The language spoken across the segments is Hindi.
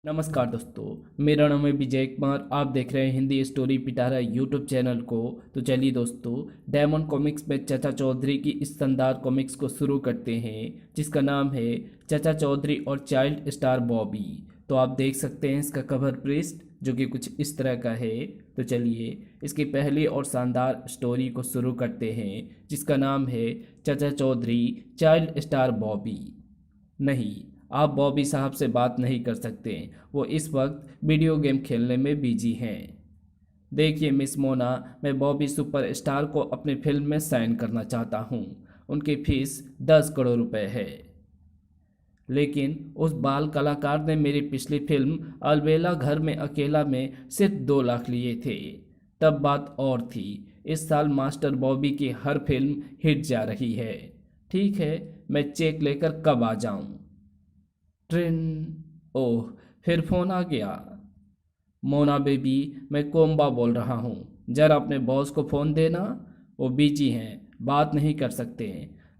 नमस्कार दोस्तों, मेरा नाम है विजय कुमार। आप देख रहे हैं हिंदी स्टोरी पिटारा यूट्यूब चैनल को। तो चलिए दोस्तों, डायमंड कॉमिक्स में चाचा चौधरी की इस शानदार कॉमिक्स को शुरू करते हैं, जिसका नाम है चाचा चौधरी और चाइल्ड स्टार बॉबी। तो आप देख सकते हैं इसका कवर पृष्ठ, जो कि कुछ इस तरह का है। तो चलिए इसकी पहली और शानदार स्टोरी को शुरू करते हैं, जिसका नाम है चाचा चौधरी चाइल्ड स्टार बॉबी। नहीं, आप बॉबी साहब से बात नहीं कर सकते, वो इस वक्त वीडियो गेम खेलने में बिजी हैं। देखिए मिस मोना, मैं बॉबी सुपरस्टार को अपनी फिल्म में साइन करना चाहता हूँ। उनकी फीस 10 करोड़ रुपए है। लेकिन उस बाल कलाकार ने मेरी पिछली फिल्म अलबेला घर में अकेला में सिर्फ 2 लाख लिए थे। तब बात और थी। इस साल मास्टर बॉबी की हर फिल्म हिट जा रही है। ठीक है, मैं चेक लेकर कब आ जाऊं? ट्रिन। ओह, फिर फोन आ गया। मोना बेबी, मैं कोम्बा बोल रहा हूँ। जरा अपने बॉस को फ़ोन देना। वो बिजी हैं, बात नहीं कर सकते।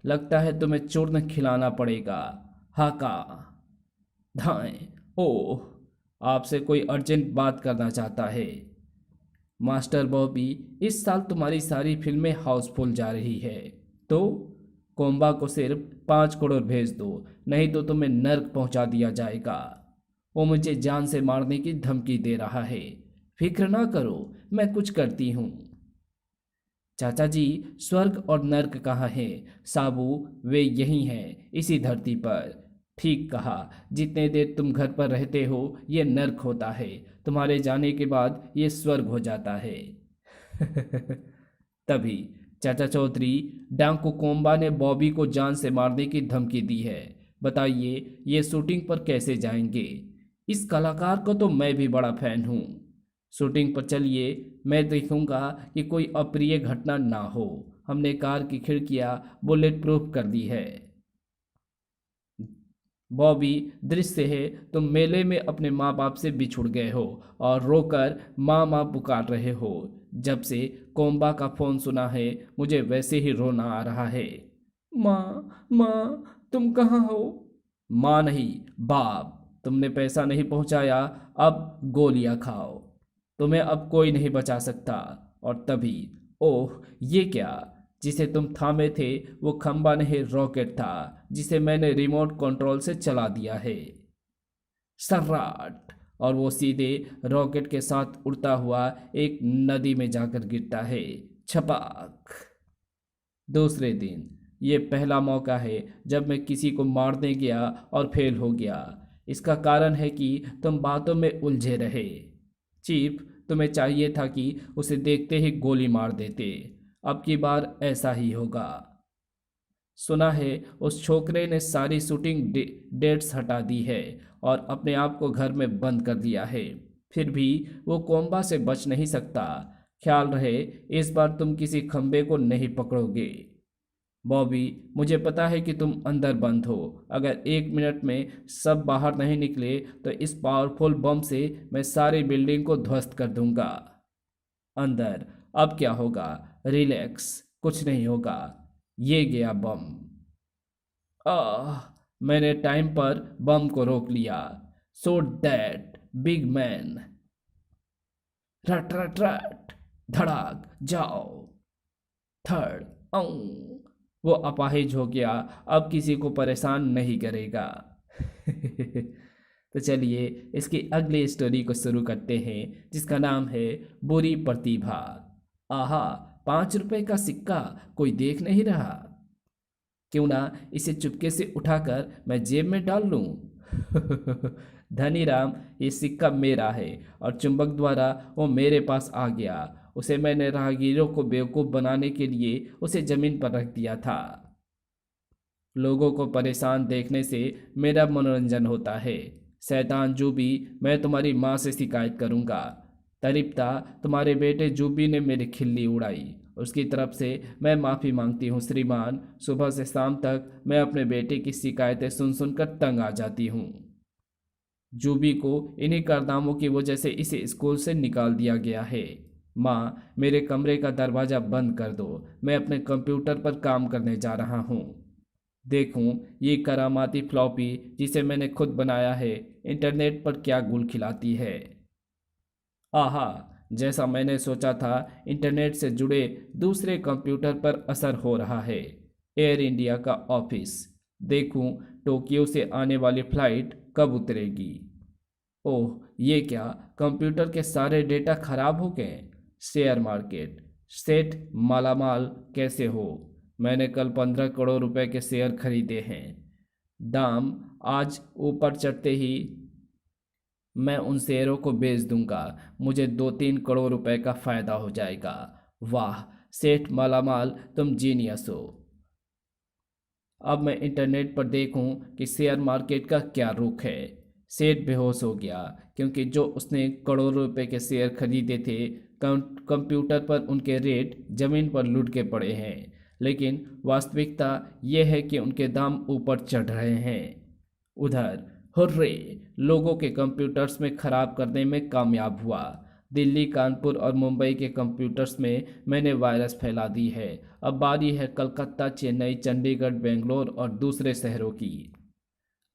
लगता है तुम्हें चूर्ण खिलाना पड़ेगा। हाका। धाएं। ओह, आपसे कोई अर्जेंट बात करना चाहता है। मास्टर बॉबी, इस साल तुम्हारी सारी फिल्में हाउसफुल जा रही है। तो कोम्बा को सिर्फ 5 करोड़ भेज दो, नहीं तो तुम्हें नर्क पहुंचा दिया जाएगा। वो मुझे जान से मारने की धमकी दे रहा है। फिक्र ना करो, मैं कुछ करती हूँ। चाचा जी, स्वर्ग और नर्क कहाँ है? साबू, वे यही हैं, इसी धरती पर। ठीक कहा। जितने देर तुम घर पर रहते हो ये नर्क होता है, तुम्हारे जाने के बाद ये स्वर्ग हो जाता है। तभी चाचा चौधरी, डांको कोम्बा ने बॉबी को जान से मारने की धमकी दी है। बताइए ये शूटिंग पर कैसे जाएंगे? इस कलाकार को तो मैं भी बड़ा फैन हूँ। शूटिंग पर चलिए, मैं देखूंगा कि कोई अप्रिय घटना ना हो। हमने कार की खिड़कियां बुलेट प्रूफ कर दी है। बॉबी, दृश्य है तुम मेले में अपने माँ बाप से बिछुड़ गए हो और रोकर माँ माँ पुकार रहे हो। जब से कोम्बा का फोन सुना है, मुझे वैसे ही रोना आ रहा है। माँ माँ, तुम कहाँ हो? माँ नहीं, बाप। तुमने पैसा नहीं पहुंचाया, अब गोलियां खाओ। तुम्हें अब कोई नहीं बचा सकता। और तभी, ओह ये क्या? जिसे तुम थामे थे वो खंबा नहीं, रॉकेट था, जिसे मैंने रिमोट कंट्रोल से चला दिया है। सर्राट। और वो सीधे रॉकेट के साथ उड़ता हुआ एक नदी में जाकर गिरता है। छपाक। दूसरे दिन, ये पहला मौका है जब मैं किसी को मारने गया और फेल हो गया। इसका कारण है कि तुम बातों में उलझे रहे। चीफ, तुम्हें चाहिए था कि उसे देखते ही गोली मार देते। अब की बार ऐसा ही होगा। सुना है उस छोकरे ने सारी शूटिंग डेट्स हटा दी है और अपने आप को घर में बंद कर दिया है। फिर भी वो कोम्बा से बच नहीं सकता। ख्याल रहे, इस बार तुम किसी खंबे को नहीं पकड़ोगे। बॉबी, मुझे पता है कि तुम अंदर बंद हो। अगर 1 मिनट में सब बाहर नहीं निकले तो इस पावरफुल बम से मैं सारी बिल्डिंग को ध्वस्त कर दूंगा। अंदर। अब क्या होगा? रिलैक्स, कुछ नहीं होगा। ये गया बम। आह, मैंने टाइम पर बम को रोक लिया। So that big man. रट रट रट। धड़ाक जाओ। थर्ड। वो अपाहिज हो गया, अब किसी को परेशान नहीं करेगा। तो चलिए इसकी अगली स्टोरी को शुरू करते हैं, जिसका नाम है बुरी प्रतिभा। आहा, 5 रुपए का सिक्का, कोई देख नहीं रहा? क्यों ना इसे चुपके से उठाकर मैं जेब में डाल लूं? धनीराम, ये सिक्का मेरा है और चुंबक द्वारा वो मेरे पास आ गया। उसे मैंने राहगीरों को बेवकूफ़ बनाने के लिए उसे जमीन पर रख दिया था। लोगों को परेशान देखने से मेरा मनोरंजन होता है। शैतान जूबी, मैं तुम्हारी माँ से शिकायत करूँगा। तरिप्ता, तुम्हारे बेटे जूबी ने मेरी खिल्ली उड़ाई, उसकी तरफ से मैं माफ़ी मांगती हूँ श्रीमान। सुबह से शाम तक मैं अपने बेटे की शिकायतें सुन सुनकर तंग आ जाती हूँ। जूबी को इन्हीं कारनामों की वजह से इसे स्कूल से निकाल दिया गया है। माँ, मेरे कमरे का दरवाज़ा बंद कर दो, मैं अपने कंप्यूटर पर काम करने जा रहा हूँ। देखूं ये करामाती फ्लॉपी जिसे मैंने खुद बनाया है इंटरनेट पर क्या गुल खिलाती है। आहा, जैसा मैंने सोचा था इंटरनेट से जुड़े दूसरे कंप्यूटर पर असर हो रहा है। एयर इंडिया का ऑफिस, देखूं टोक्यो से आने वाली फ्लाइट कब उतरेगी। ओह, ये क्या, कंप्यूटर के सारे डेटा खराब हो गए। शेयर मार्केट, सेठ मालामाल कैसे हो। मैंने कल 15 करोड़ रुपए के शेयर खरीदे हैं। दाम आज ऊपर चढ़ते ही मैं उन शेयरों को बेच दूंगा। मुझे 2-3 करोड़ रुपए का फायदा हो जाएगा। वाह सेठ मालामाल, तुम जीनियस हो। अब मैं इंटरनेट पर देखूं कि शेयर मार्केट का क्या रुख है। सेठ बेहोश हो गया क्योंकि जो उसने करोड़ों रुपए के शेयर खरीदे थे कंप्यूटर पर उनके रेट जमीन पर लुढ़क के पड़े हैं। लेकिन वास्तविकता यह है कि उनके दाम ऊपर चढ़ रहे हैं। उधर हुर्रे, लोगों के कंप्यूटर्स में खराब करने में कामयाब हुआ। दिल्ली, कानपुर और मुंबई के कंप्यूटर्स में मैंने वायरस फैला दी है। अब बारी है कलकत्ता, चेन्नई, चंडीगढ़, बेंगलोर और दूसरे शहरों की।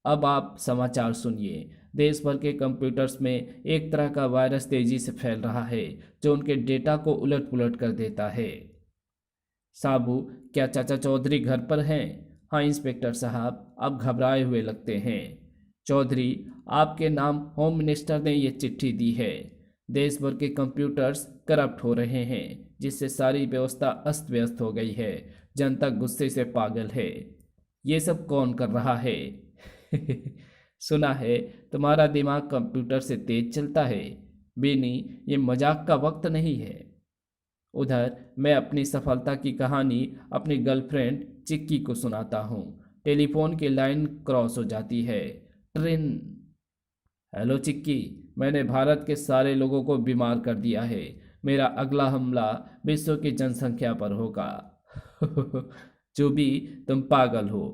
अब आप समाचार सुनिए। देश भर के कंप्यूटर्स में एक तरह का वायरस तेजी से फैल रहा है जो उनके डेटा को उलट पुलट कर देता है। साबू, क्या चाचा चौधरी घर पर हैं? हाँ इंस्पेक्टर साहब, आप घबराए हुए लगते हैं। चौधरी, आपके नाम होम मिनिस्टर ने ये चिट्ठी दी है। देश भर के कंप्यूटर्स करप्ट हो रहे हैं जिससे सारी व्यवस्था अस्त व्यस्त हो गई है। जनता गुस्से से पागल है। ये सब कौन कर रहा है? सुना है तुम्हारा दिमाग कंप्यूटर से तेज चलता है। बेनी, ये मजाक का वक्त नहीं है। उधर मैं अपनी सफलता की कहानी अपनी गर्लफ्रेंड चिक्की को सुनाता हूँ। टेलीफोन की लाइन क्रॉस हो जाती है। ट्रिन। हेलो चिक्की, मैंने भारत के सारे लोगों को बीमार कर दिया है। मेरा अगला हमला विश्व की जनसंख्या पर होगा। जो भी, तुम पागल हो।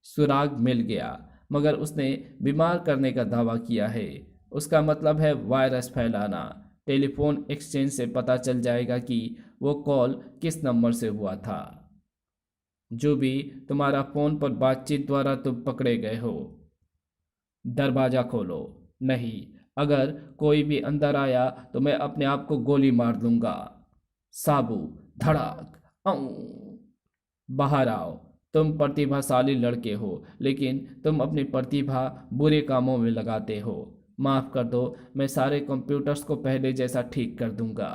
सुराग मिल गया, मगर उसने बीमार करने का दावा किया है। उसका मतलब है वायरस फैलाना। टेलीफोन एक्सचेंज से पता चल जाएगा कि वो कॉल किस नंबर से हुआ था। जो भी, तुम्हारा फोन पर बातचीत द्वारा तुम पकड़े गए हो। दरवाजा खोलो। नहीं, अगर कोई भी अंदर आया तो मैं अपने आप को गोली मार दूंगा। साबू, धड़ाक। आऊं। बाहर आओ। तुम प्रतिभाशाली लड़के हो लेकिन तुम अपनी प्रतिभा बुरे कामों में लगाते हो। माफ कर दो, मैं सारे कंप्यूटर्स को पहले जैसा ठीक कर दूंगा।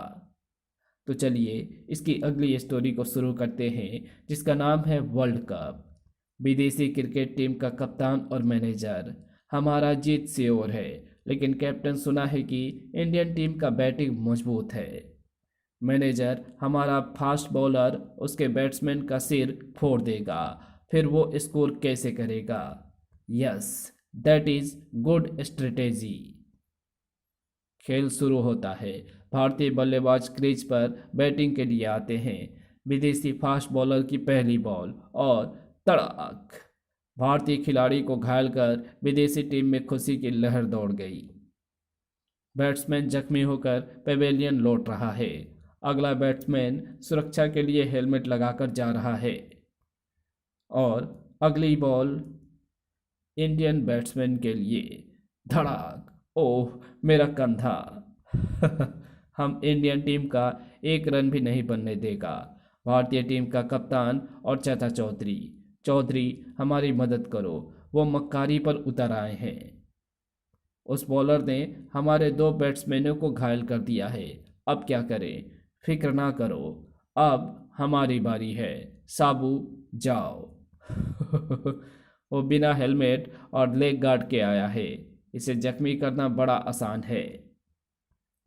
तो चलिए इसकी अगली स्टोरी को शुरू करते हैं जिसका नाम है वर्ल्ड कप। विदेशी क्रिकेट टीम का कप्तान और मैनेजर हमारा जीत श्योर है, लेकिन कैप्टन सुना है कि इंडियन टीम का बैटिंग मजबूत है। मैनेजर, हमारा फास्ट बॉलर उसके बैट्समैन का सिर फोड़ देगा, फिर वो स्कोर कैसे करेगा? Yes, that is good strategy. खेल शुरू होता है। भारतीय बल्लेबाज क्रीज पर बैटिंग के लिए आते हैं। विदेशी फास्ट बॉलर की पहली बॉल और तड़ाक, भारतीय खिलाड़ी को घायल कर विदेशी टीम में खुशी की लहर दौड़ गई। बैट्समैन जख्मी होकर पेवेलियन लौट रहा है। अगला बैट्समैन सुरक्षा के लिए हेलमेट लगाकर जा रहा है और अगली बॉल इंडियन बैट्समैन के लिए। धड़ाक, ओह मेरा कंधा। हम इंडियन टीम का एक रन भी नहीं बनने देगा। भारतीय टीम का कप्तान और चाचा चौधरी। चौधरी, हमारी मदद करो, वो मक्कारी पर उतर आए हैं। उस बॉलर ने हमारे 2 बैट्समैनों को घायल कर दिया है। अब क्या करें? फिक्र ना करो, अब हमारी बारी है। साबू, जाओ। वो बिना हेलमेट और लेग गार्ड के आया है। इसे जख्मी करना बड़ा आसान है।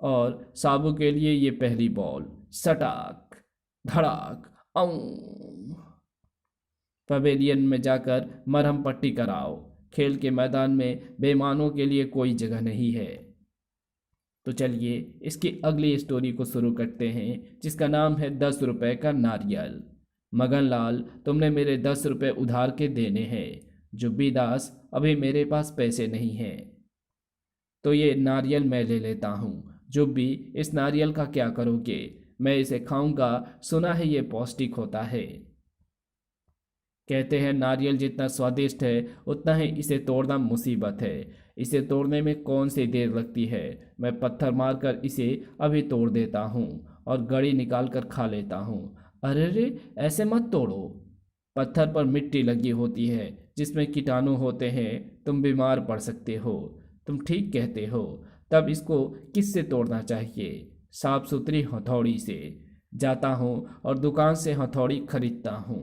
और साबू के लिए ये पहली बॉल। सटाक, धड़ाक, आऊं। पवेलियन में जाकर मरहम पट्टी कराओ। खेल के मैदान में बेईमानों के लिए कोई जगह नहीं है। तो चलिए इसकी अगली स्टोरी को शुरू करते हैं जिसका नाम है 10 रुपए का नारियल। मगनलाल, तुमने मेरे 10 रुपए उधार के देने हैं। जुब्बी दास, अभी मेरे पास पैसे नहीं हैं। तो ये नारियल मैं ले लेता हूँ। जुब्बी, इस नारियल का क्या करोगे? मैं इसे खाऊंगा, सुना है ये पौष्टिक होता है। कहते हैं नारियल जितना स्वादिष्ट है उतना ही इसे तोड़ना मुसीबत है। इसे तोड़ने में कौन सी देर लगती है। मैं पत्थर मारकर इसे अभी तोड़ देता हूँ और गड़ी निकाल कर खा लेता हूँ। अरे रे, ऐसे मत तोड़ो। पत्थर पर मिट्टी लगी होती है जिसमें कीटाणु होते हैं, तुम बीमार पड़ सकते हो। तुम ठीक कहते हो। तब इसको किससे तोड़ना चाहिए। साफ सुथरी हथौड़ी से। जाता हूँ और दुकान से हथौड़ी खरीदता हूँ।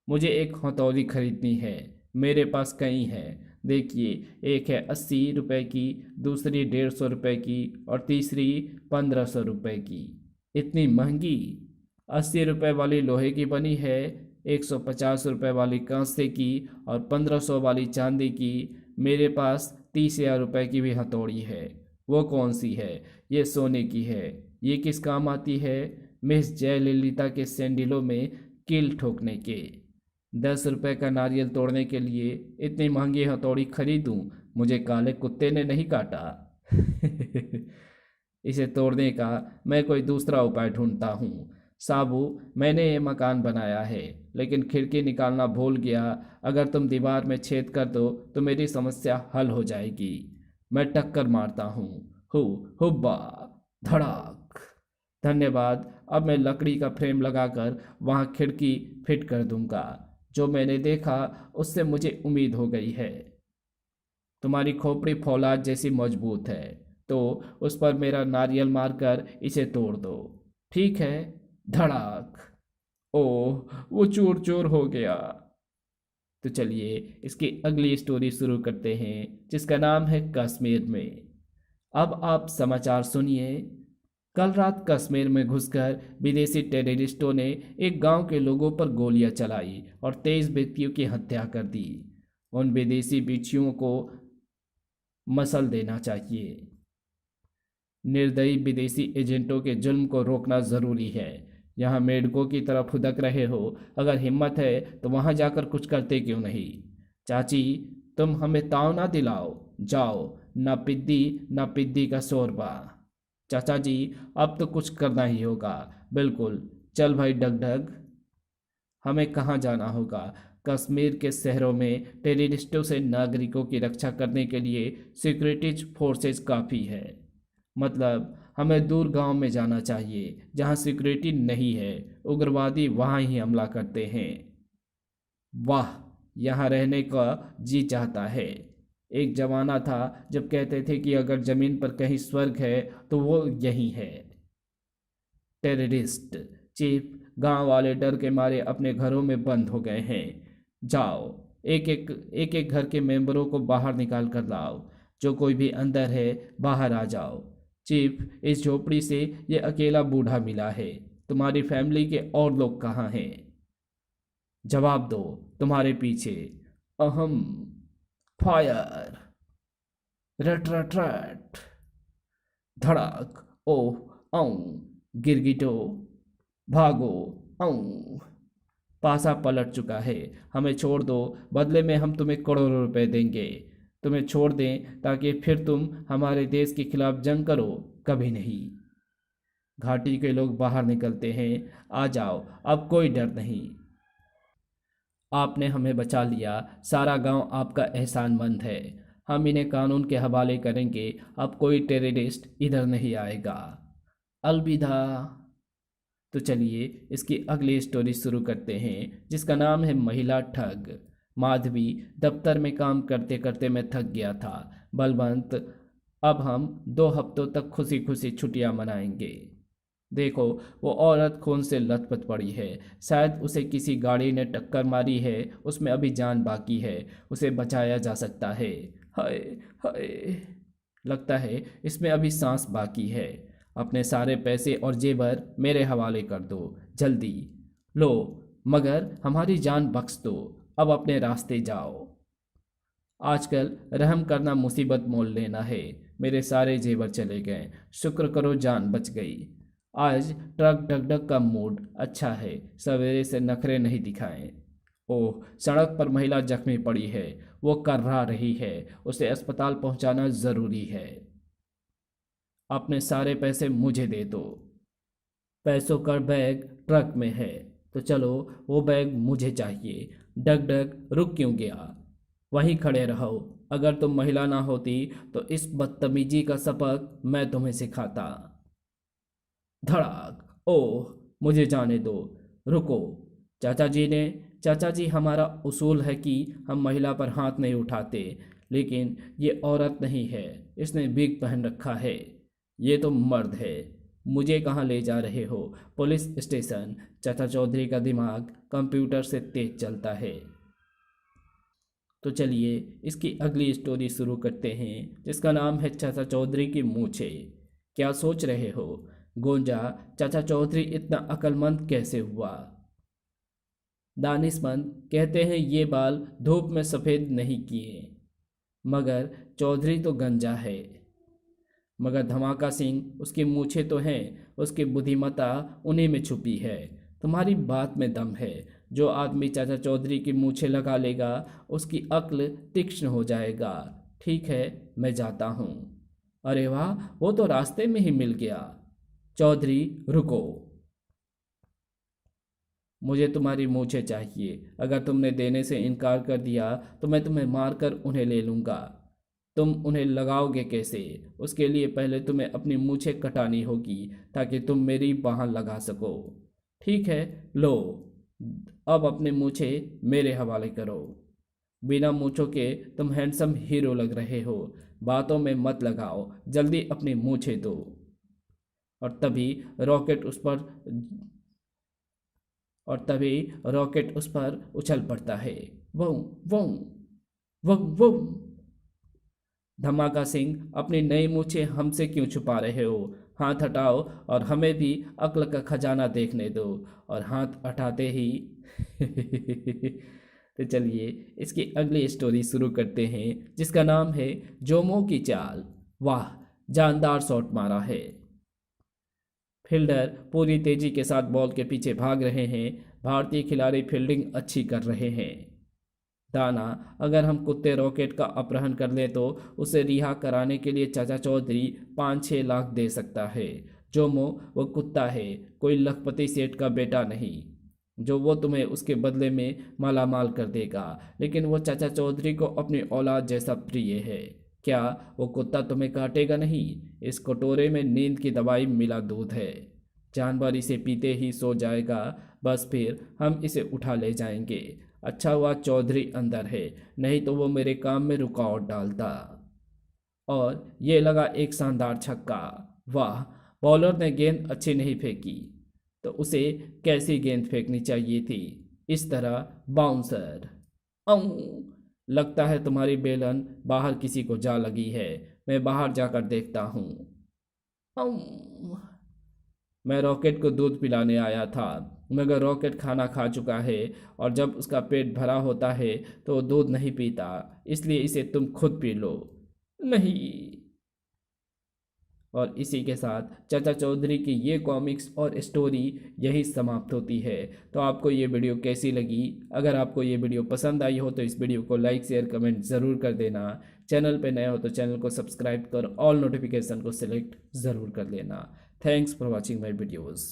मुझे एक हथौड़ी खरीदनी है। मेरे पास कई हैं। देखिए, एक है 80 रुपए की, दूसरी 150 रुपए की और तीसरी 1500 रुपए की। इतनी महंगी। 80 रुपए वाली लोहे की बनी है, 150 रुपए वाली कांसे की और 1500 वाली चांदी की। मेरे पास 30,000 रुपए की भी हथौड़ी है। वो कौन सी है। ये सोने की है। ये किस काम आती है। मिस जयललिता के सैंडलों में कील ठोकने के। 10 रुपए का नारियल तोड़ने के लिए इतनी महंगी हथौड़ी खरीदूं। मुझे काले कुत्ते ने नहीं काटा। इसे तोड़ने का मैं कोई दूसरा उपाय ढूंढता हूँ। साबू, मैंने ये मकान बनाया है लेकिन खिड़की निकालना भूल गया। अगर तुम दीवार में छेद कर दो तो मेरी समस्या हल हो जाएगी। मैं टक्कर मारता हूँ। हु हुब्बा, धड़ाक। धन्यवाद। अब मैं लकड़ी का फ्रेम लगाकर वहाँ खिड़की फिट कर दूंगा। जो मैंने देखा उससे मुझे उम्मीद हो गई है। तुम्हारी खोपड़ी फौलाद जैसी मजबूत है, तो उस पर मेरा नारियल मारकर इसे तोड़ दो। ठीक है। धड़ाक। ओह, वो चूर चूर हो गया। तो चलिए इसकी अगली स्टोरी शुरू करते हैं जिसका नाम है कश्मीर में। अब आप समाचार सुनिए। कल रात कश्मीर में घुसकर विदेशी टेररिस्टों ने एक गांव के लोगों पर गोलियां चलाई और 23 व्यक्तियों की हत्या कर दी। उन विदेशी बिच्छुओं को मसल देना चाहिए। निर्दयी विदेशी एजेंटों के जुल्म को रोकना जरूरी है। यहाँ मेढकों की तरफ फुदक रहे हो। अगर हिम्मत है तो वहाँ जाकर कुछ करते क्यों नहीं। चाची, तुम हमें ताव ना दिलाओ। जाओ, ना पिद्दी ना पिद्दी का शोरबा। चाचा जी, अब तो कुछ करना ही होगा। बिल्कुल। चल भाई डगडग। हमें कहाँ जाना होगा। कश्मीर के शहरों में टेररिस्टों से नागरिकों की रक्षा करने के लिए सिक्योरिटीज फोर्सेज काफ़ी है। मतलब हमें दूर गांव में जाना चाहिए जहां सिक्योरिटी नहीं है। उग्रवादी वहां ही हमला करते हैं। वाह, यहाँ रहने का जी चाहता है। एक जमाना था जब कहते थे कि अगर जमीन पर कहीं स्वर्ग है तो वो यही है। टेररिस्ट चीफ, गांव वाले डर के मारे अपने घरों में बंद हो गए हैं। जाओ, एक एक घर के मेंबरों को बाहर निकाल कर लाओ। जो कोई भी अंदर है बाहर आ जाओ। चीफ, इस झोपड़ी से ये अकेला बूढ़ा मिला है। तुम्हारी फैमिली के और लोग कहाँ हैं। जवाब दो। तुम्हारे पीछे। अहम। फायर। रट रट रट। धड़ाक। ओह, आऊं। गिरगिटो, भागो। आऊं। पासा पलट चुका है। हमें छोड़ दो, बदले में हम तुम्हें करोड़ों रुपए देंगे। तुम्हें छोड़ दें ताकि फिर तुम हमारे देश के खिलाफ जंग करो। कभी नहीं। घाटी के लोग बाहर निकलते हैं। आ जाओ, अब कोई डर नहीं। आपने हमें बचा लिया। सारा गांव आपका एहसानमंद है। हम इन्हें कानून के हवाले करेंगे। अब कोई टेररिस्ट इधर नहीं आएगा। अलविदा। तो चलिए इसकी अगली स्टोरी शुरू करते हैं जिसका नाम है महिला ठग। माधवी, दफ्तर में काम करते करते मैं थक गया था। बलवंत, अब हम 2 हफ्तों तक खुशी खुशी छुट्टियां मनाएंगे। देखो, वो औरत खून से लथपथ पड़ी है। शायद उसे किसी गाड़ी ने टक्कर मारी है। उसमें अभी जान बाकी है। उसे बचाया जा सकता है। हाय हाय। लगता है इसमें अभी सांस बाकी है। अपने सारे पैसे और जेवर मेरे हवाले कर दो जल्दी। लो, मगर हमारी जान बख्श दो। अब अपने रास्ते जाओ। आजकल रहम करना मुसीबत मोल लेना है। मेरे सारे जेवर चले गए। शुक्र करो जान बच गई। आज ट्रक डगडग का मूड अच्छा है। सवेरे से नखरे नहीं दिखाएं। ओह, सड़क पर महिला जख्मी पड़ी है। वो कर्रा रही है। उसे अस्पताल पहुंचाना जरूरी है। अपने सारे पैसे मुझे दे दो। पैसों का बैग ट्रक में है। तो चलो, वो बैग मुझे चाहिए। डग डग रुक क्यों गया? वहीं खड़े रहो। अगर तुम महिला ना होती तो इस बदतमीजी का सबक मैं तुम्हें सिखाता। धड़ाक। ओह, मुझे जाने दो। रुको। चाचा जी ने चाचा जी, हमारा उसूल है कि हम महिला पर हाथ नहीं उठाते, लेकिन ये औरत नहीं है। इसने विग पहन रखा है। ये तो मर्द है। मुझे कहाँ ले जा रहे हो? Police station. चाचा चौधरी का दिमाग कंप्यूटर से तेज चलता है। तो चलिए इसकी अगली स्टोरी शुरू करते हैं, जिसका नाम है चाचा चौधरी की मूछें। क्या सोच रहे हो, गोंजा, चाचा चौधरी इतना अक्लमंद कैसे हुआ? दानिशमंद कहते हैं ये बाल धूप में सफ़ेद नहीं किए। मगर चौधरी तो गंजा है। मगर धमाका सिंह, उसकी मूछें तो हैं, उसकी बुद्धिमत्ता उन्हीं में छुपी है। तुम्हारी बात में दम है। जो आदमी चाचा चौधरी की मूछें लगा लेगा, उसकी अक्ल तीक्ष्ण हो जाएगा। ठीक है, मैं जाता हूँ। अरे वाह, वो तो रास्ते में ही मिल गया। चौधरी, रुको। मुझे तुम्हारी मूछें चाहिए। अगर तुमने देने से इनकार कर दिया तो मैं तुम्हें मारकर उन्हें ले लूँगा। तुम उन्हें लगाओगे कैसे? उसके लिए पहले तुम्हें अपनी मूछें कटानी होगी, ताकि तुम मेरी बाँह लगा सको। ठीक है, लो। अब अपने मूछें मेरे हवाले करो। बिना मूछों के तुम हैंडसम हीरो लग रहे हो। बातों में मत लगाओ, जल्दी अपनी मूछें दो। और तभी रॉकेट उस पर और तभी रॉकेट उस पर उछल पड़ता है। वो वो वो। धमाका सिंह, अपनी नई मूछें हमसे क्यों छुपा रहे हो? हाथ हटाओ और हमें भी अक्ल का खजाना देखने दो। और हाथ हटाते ही तो चलिए इसकी अगली स्टोरी शुरू करते हैं, जिसका नाम है जोमो की चाल। वाह, जानदार शॉट मारा है। फील्डर पूरी तेजी के साथ बॉल के पीछे भाग रहे हैं। भारतीय खिलाड़ी फील्डिंग अच्छी कर रहे हैं। दाना, अगर हम कुत्ते रॉकेट का अपहरण कर लें तो उसे रिहा कराने के लिए चाचा चौधरी 5-6 लाख दे सकता है। जोमो, वो कुत्ता है, कोई लखपति सेठ का बेटा नहीं, जो वो तुम्हें उसके बदले में माला माल कर देगा। लेकिन वो चाचा चौधरी को अपनी औलाद जैसा प्रिय है। क्या वो कुत्ता तुम्हें काटेगा नहीं? इस कटोरे में नींद की दवाई मिला दूध है। जानवर इसे पीते ही सो जाएगा। बस फिर हम इसे उठा ले जाएंगे। अच्छा हुआ चौधरी अंदर है, नहीं तो वो मेरे काम में रुकावट डालता। और ये लगा एक शानदार छक्का। वाह, बॉलर ने गेंद अच्छी नहीं फेंकी तो उसे कैसी गेंद फेंकनी चाहिए थी? इस तरह, बाउंसर। अं लगता है तुम्हारी बेलन बाहर किसी को जा लगी है। मैं बाहर जाकर देखता हूँ। अं मैं रॉकेट को दूध पिलाने आया था, मगर रॉकेट खाना खा चुका है, और जब उसका पेट भरा होता है तो वो दूध नहीं पीता, इसलिए इसे तुम खुद पी लो। नहीं। और इसी के साथ चाचा चौधरी की ये कॉमिक्स और स्टोरी यही समाप्त होती है। तो आपको ये वीडियो कैसी लगी? अगर आपको ये वीडियो पसंद आई हो तो इस वीडियो को लाइक शेयर कमेंट ज़रूर कर देना। चैनल पे नए हो तो चैनल को सब्सक्राइब कर ऑल नोटिफिकेशन को सिलेक्ट ज़रूर कर लेना। Thanks for watching my videos.